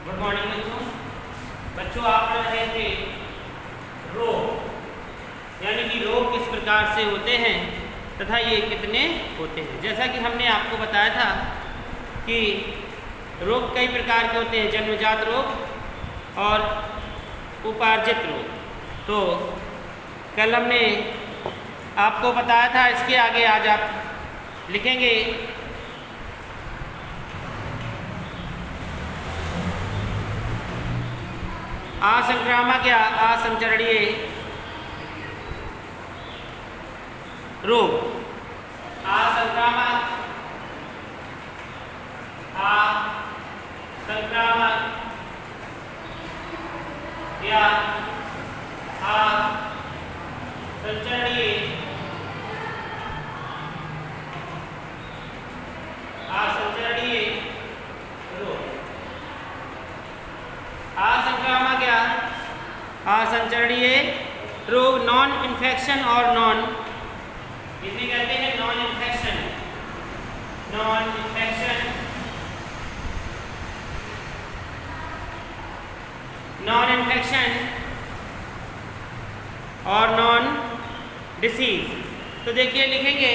Good morning बच्चों। बच्चों आप पढ़ रहे थे रोग, यानी कि रोग किस प्रकार से होते हैं तथा ये कितने होते हैं। जैसा कि हमने आपको बताया था कि रोग कई प्रकार के होते हैं, जन्मजात रोग और उपार्जित रोग। तो कल हमने आपको बताया था, इसके आगे आज आप लिखेंगे असंक्रामक या असंचरणीय रोग। असंक्रामक, असंक्रामक या असंचरणीय रोग। असंक्रामक या असंचरणीय रोग नॉन इन्फेक्शन और नॉन, इसे कहते हैं non infection. Non infection, non infection और नॉन डिसीज। तो देखिए लिखेंगे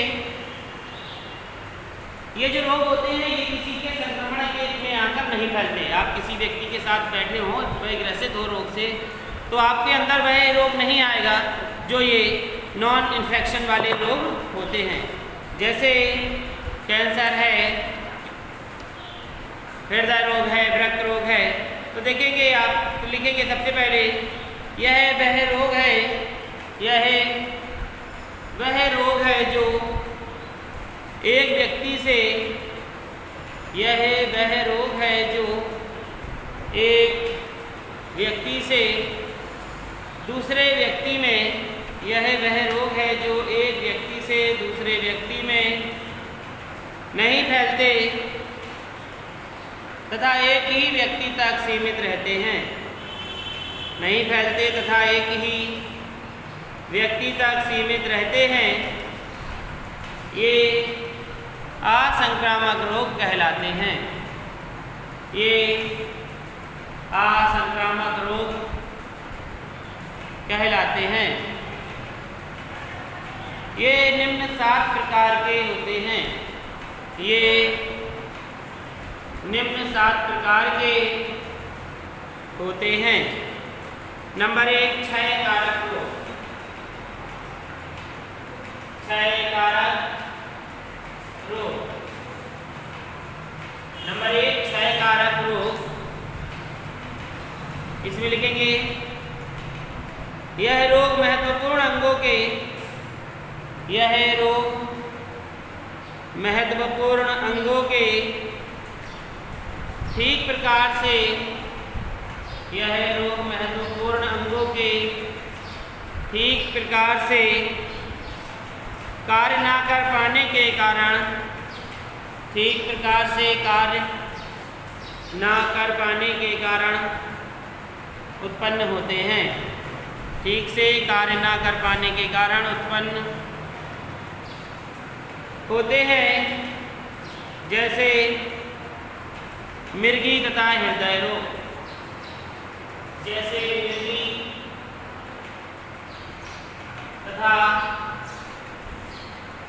ये जो रोग होते हैं ये किसी के संक्रमण के में आकर नहीं फैलते। आप किसी व्यक्ति के साथ बैठे हों, वह ग्रसित हो रोग से, तो आपके अंदर वह रोग नहीं आएगा जो ये नॉन इन्फेक्शन वाले रोग होते हैं। जैसे कैंसर है, हृदय रोग है, वृक्क रोग है। तो देखेंगे आप लिखेंगे सबसे पहले यह वह रोग है, यह वह रोग है जो एक व्यक्ति से, यह वह रोग है जो एक व्यक्ति से दूसरे व्यक्ति में, यह वह रोग है जो एक व्यक्ति से दूसरे व्यक्ति में नहीं फैलते तथा एक ही व्यक्ति तक सीमित रहते हैं। नहीं फैलते तथा एक ही व्यक्ति तक सीमित रहते हैं। ये असंक्रामक रोग कहलाते हैं। ये असंक्रामक रोग कहलाते हैं। ये निम्न 7 प्रकार के होते हैं। ये निम्न 7 प्रकार के होते हैं। नंबर 1 क्षय कारक रोग। क्षय कारक रोग। नंबर 1 क्षय कारक रोग। इसमें लिखेंगे यह रोग महत्वपूर्ण अंगों के, यह रोग महत्वपूर्ण अंगों के ठीक प्रकार से, यह रोग महत्वपूर्ण अंगों के ठीक प्रकार से कार्य ना कर पाने के कारण, ठीक प्रकार से कार्य ना कर पाने के कारण उत्पन्न होते हैं। ठीक से कार्य ना कर पाने के कारण उत्पन्न होते हैं। जैसे मिर्गी तथा हृदय रोग। जैसे मिर्गी तथा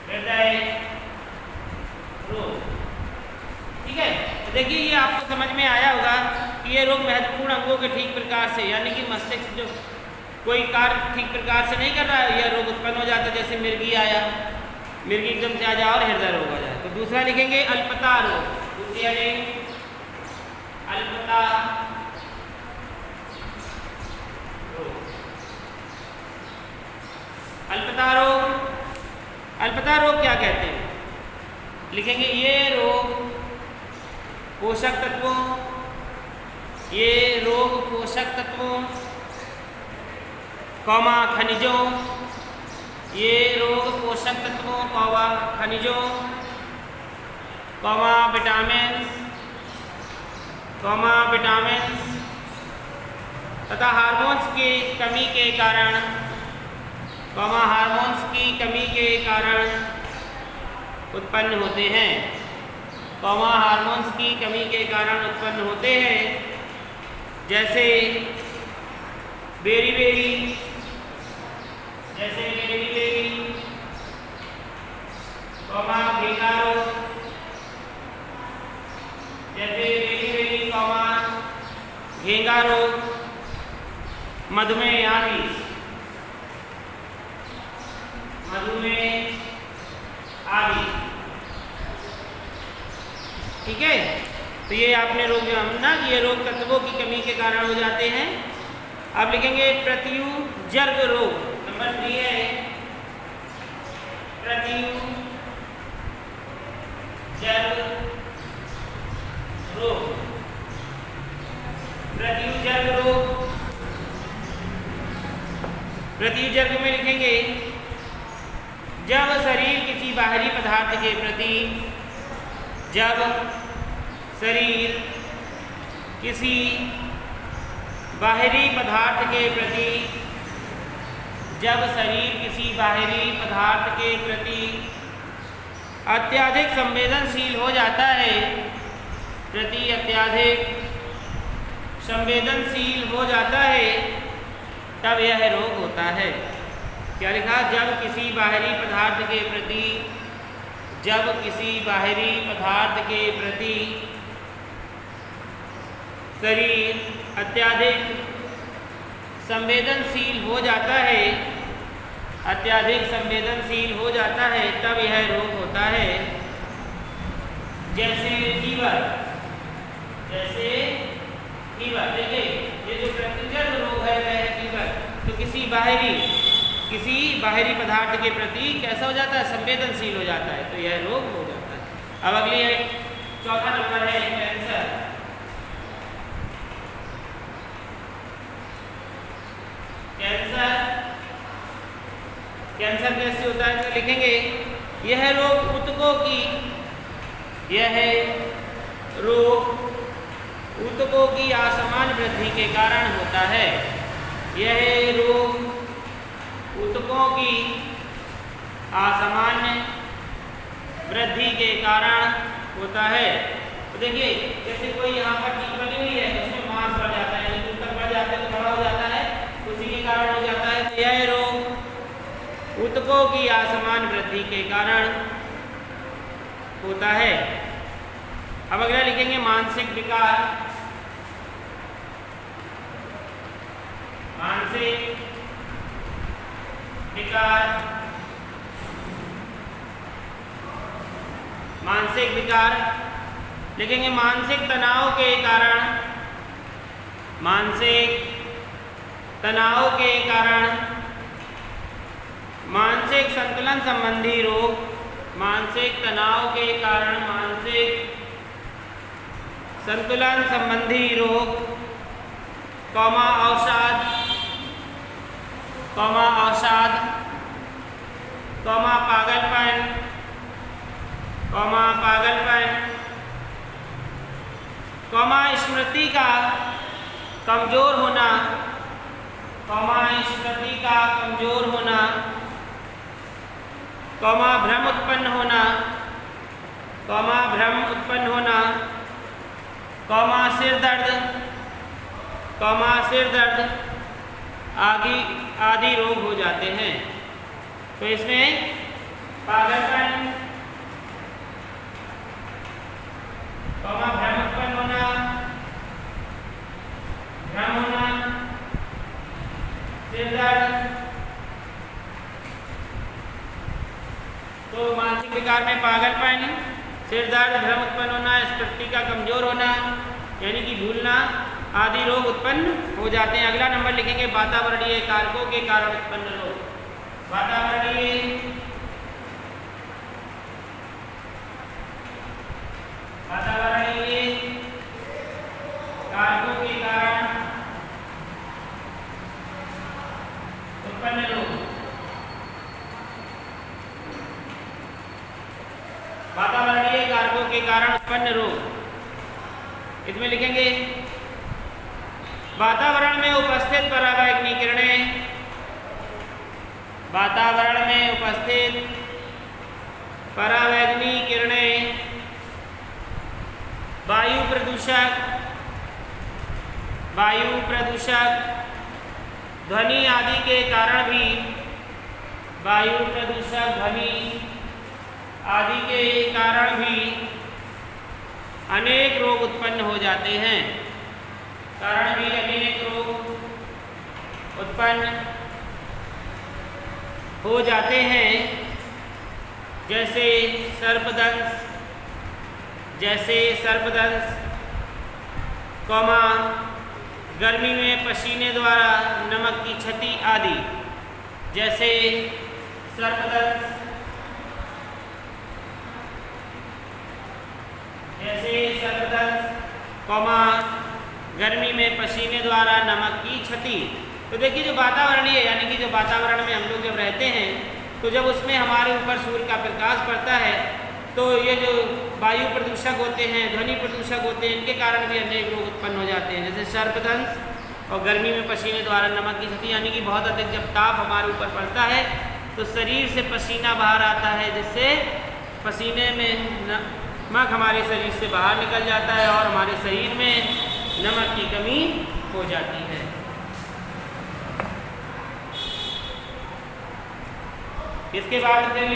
हृदय रोग। ठीक है, तो देखिए ये आपको समझ में आया होगा कि ये रोग महत्वपूर्ण अंगों के ठीक प्रकार से, यानी कि मस्तिष्क जो कोई कार्य ठीक प्रकार से नहीं कर रहा है, यह रोग उत्पन्न हो जाता है। जैसे मिर्गी आया, मिर्गी एकदम से आ जाए और हृदय रोग आ जाए। तो दूसरा लिखेंगे अल्पता रोग। दूसरी अल्पता रोग। अल्पता रोग, अल्पता रोग क्या कहते हैं? लिखेंगे ये रोग पोषक तत्वों, ये रोग पोषक तत्वों, खनिजों, ये रोग पोषक तत्वों, खनिजों, विटामिन्स तथा हार्मोन्स की कमी के कारण, हार्मोन्स की कमी के कारण उत्पन्न होते हैं। हार्मोन्स की कमी के कारण उत्पन्न होते हैं। जैसे बेरी बेरी, जैसे बेरी बेरी, कॉमा घेंगा रोग, जैसे बेरी बेरी कॉमा घेंगा रोग, मधुमेह आदि, मधुमेह आदि। ठीक है, तो ये आपने रोग जानना कि ये रोग तत्वों की कमी के कारण हो जाते हैं। आप लिखेंगे प्रत्युजर्ग रोग, नंबर 3 है प्रत्युजर्ग रोग। प्रत्युजर्ग रोग, प्रत्युजर्ग में लिखेंगे जब शरीर किसी बाहरी पदार्थ के प्रति, जब शरीर किसी बाहरी पदार्थ के प्रति, जब शरीर किसी बाहरी पदार्थ के प्रति अत्यधिक संवेदनशील हो जाता है, प्रति अत्यधिक संवेदनशील हो जाता है, तब यह रोग होता है। क्या लिखा? जब किसी बाहरी पदार्थ के प्रति, जब किसी बाहरी पदार्थ के प्रति शरीर अत्यधिक संवेदनशील हो जाता है, अत्यधिक संवेदनशील हो जाता है, तब यह रोग होता है। जैसे फीवर, जैसे फीवर, देखिए ये जो प्रत्युजर्ग रोग है वह है फीवर। तो किसी बाहरी पदार्थ के प्रति कैसा हो जाता है? संवेदनशील हो जाता है, तो यह रोग हो जाता है। अब अगली है, चौथा नंबर है कैंसर। कैंसर, कैंसर कैसे होता है? तो लिखेंगे यह रोग ऊतकों की, यह रोग ऊतकों की असमान वृद्धि के कारण होता है। यह रोग ऊतकों की असामान्य वृद्धि के कारण होता है। तो देखिए जैसे कोई यहाँ पर चीज बनी हुई है, उसमें मांस बढ़ जाता है, ऊतक बढ़ जाते हैं तो बड़ा हो जाता है, उसी के कारण हो जाता है। तो यह रोग ऊतकों की असमान वृद्धि के कारण होता है। अब अगला लिखेंगे मानसिक विकार। मानसिक विकार, मानसिक विकार लिखेंगे मानसिक तनाव के कारण, मानसिक तनाव के कारण मानसिक संतुलन संबंधी रोग, मानसिक तनाव के कारण मानसिक संतुलन संबंधी रोग, कौमा अवसाद, कौमा अवसाद, कौमा पागलपन, कौमा पागलपन, कौमा स्मृति का कमजोर होना, कौमा स्मृति का कमजोर होना, कौमा भ्रम उत्पन्न होना, कौमा भ्रम उत्पन्न होना, कौमा सिर दर्द, कौमा सिर दर्द आदि रोग हो जाते हैं। तो इसमें पागलपन, कौमा भ्रम उत्पन्न होना, भ्रम होना, सिर दर्द। तो मानसिक विकार में पागलपन, सिर दर्द, भ्रम उत्पन्न होना, स्मृति का कमजोर होना यानी कि भूलना आदि रोग उत्पन्न हो जाते हैं। अगला नंबर लिखेंगे वातावरणीय कारकों के कारण उत्पन्न रोग। वातावरणीय कारकों के कारण उत्पन्न रोग। वातावरणीय कारकों के कारण उत्पन्न रोग, इसमें लिखेंगे वातावरण में उपस्थित परावैंगनी किरणें, वातावरण में उपस्थित परावैंगनी किरणें, वायु प्रदूषक, वायु प्रदूषक, ध्वनि आदि के कारण भी, वायु प्रदूषक, ध्वनि आदि के कारण भी अनेक रोग उत्पन्न हो जाते हैं। कारण भी अनेक रोग उत्पन्न हो जाते हैं, जैसे सर्पदंश, कौमा, गर्मी में पसीने द्वारा नमक की क्षति आदि। जैसे सर्पदंश, कौमा, गर्मी में पसीने द्वारा नमक की क्षति। तो देखिए जो वातावरण है, यानी कि जो वातावरण में हम लोग जब रहते हैं तो जब उसमें हमारे ऊपर सूर्य का प्रकाश पड़ता है तो ये जो वायु प्रदूषक होते हैं, ध्वनि प्रदूषक होते हैं, इनके कारण भी अनेक रोग उत्पन्न हो जाते हैं, जैसे सर्पदंश और गर्मी में पसीने द्वारा नमक की क्षति। यानी कि बहुत अधिक जब ताप हमारे ऊपर पड़ता है तो शरीर से पसीना बाहर आता है, जिससे पसीने में नमक हमारे शरीर से बाहर निकल जाता है और हमारे शरीर में नमक की कमी हो जाती है। इसके बाद फिर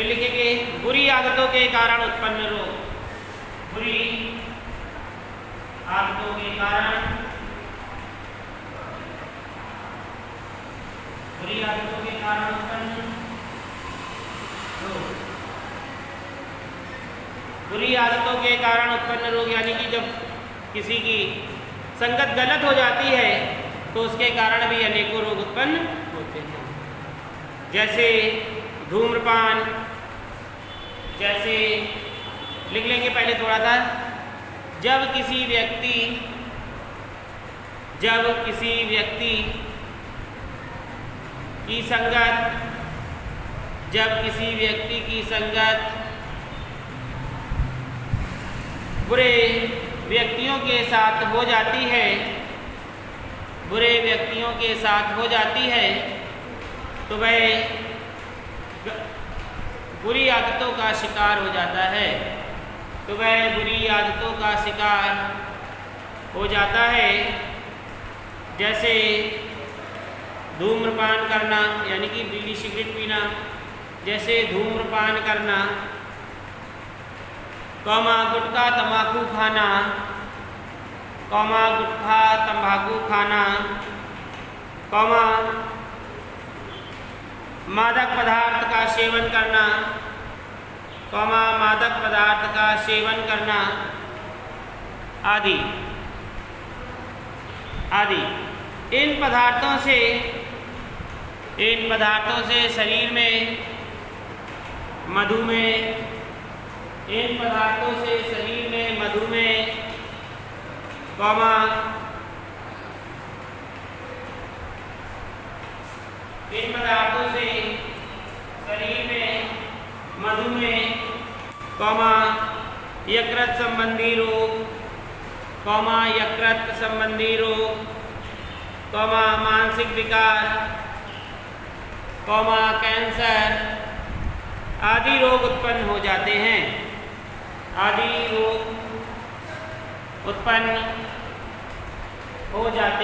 लिखेंगे बुरी आदतों के कारण उत्पन्न रोग। बुरी आदतों के कारण उत्पन्न रोग। बुरी आदतों के कारण उत्पन्न रोग, यानी कि जब किसी की संगत गलत हो जाती है तो उसके कारण भी अनेकों रोग उत्पन्न होते हैं, जैसे धूम्रपान। जैसे लिख लेंगे पहले थोड़ा सा, जब किसी व्यक्ति की संगत बुरे व्यक्तियों के साथ हो जाती है तो वह बुरी आदतों का शिकार हो जाता है। जैसे धूम्रपान करना, यानी कि बीड़ी सिगरेट पीना, जैसे धूम्रपान करना, कौमा गुटखा तंबाकू खाना, कौमा मादक पदार्थ का सेवन करना आदि। इन पदार्थों से शरीर में मधुमेह, कौमा यकृत संबंधी रोग, मानसिक विकार, कैंसर आदि रोग उत्पन्न हो जाते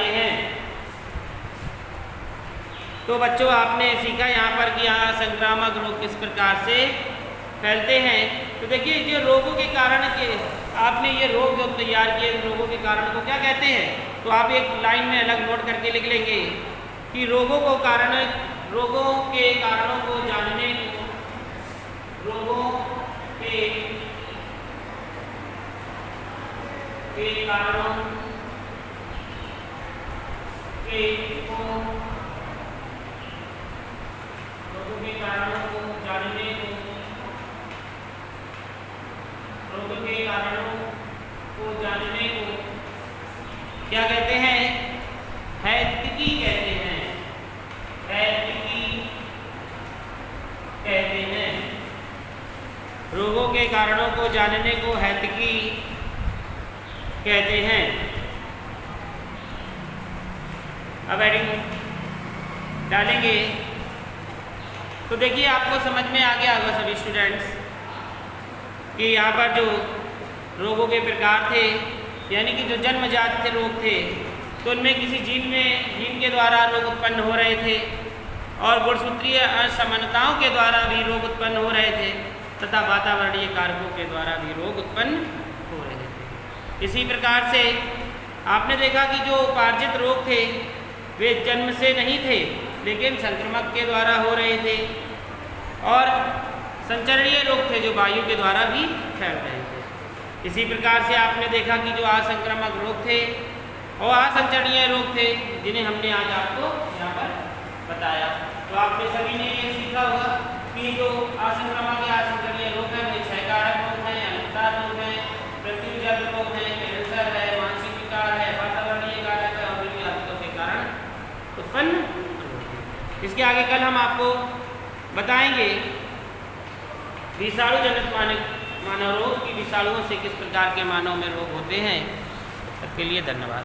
हैं। तो बच्चों आपने सीखा यहाँ पर कि यहाँ संक्रामक रोग किस प्रकार से फैलते हैं। तो देखिए ये रोगों के कारण के आपने ये रोग जो तैयार किए, रोगों के कारण को क्या कहते हैं, तो आप एक लाइन में अलग नोट करके लिख लेंगे कि रोगों के कारणों को जानने को क्या कहते हैं? हैतिकी कहते हैं। रोगों के कारणों को जानने को हैतिकी कहते हैं। अब हेडिंग डालेंगे तो देखिए आपको समझ में आ गया होगा सभी स्टूडेंट्स कि यहाँ पर जो रोगों के प्रकार थे, यानी कि जो जन्मजात थे रोग थे, तो उनमें किसी जीन के द्वारा रोग उत्पन्न हो रहे थे और गुणसूत्रीय असमानताओं के द्वारा भी रोग उत्पन्न हो रहे थे तथा वातावरणीय कारकों के द्वारा भी रोग उत्पन्न हो रहे थे। इसी प्रकार से आपने देखा कि जो उपार्जित रोग थे वे जन्म से नहीं थे, लेकिन संक्रमक के द्वारा हो रहे थे, और संचरणीय रोग थे जो वायु के द्वारा भी फैल रहे थे। इसी प्रकार से आपने देखा कि जो असंक्रामक रोग थे और असंचरणीय रोग थे, जिन्हें हमने आज आपको यहाँ पर बताया। तो आपने सभी ने ये सीखा होगा कि जो असंक्रामक या असंचरणीय रोग है वे क्षयकारक रोग है, अनिष्टता रोग है, मृत्युजन्य रोग है, कैंसर है, मानसिक विकार है, वातावरणीय कारक है और विभिन्न आदतों के कारण उत्पन्न। इसके आगे कल हम आपको बताएंगे विषाणु जनित मानव रोग की विषाणुओं से किस प्रकार के मानव में रोग होते हैं। तब के लिए धन्यवाद।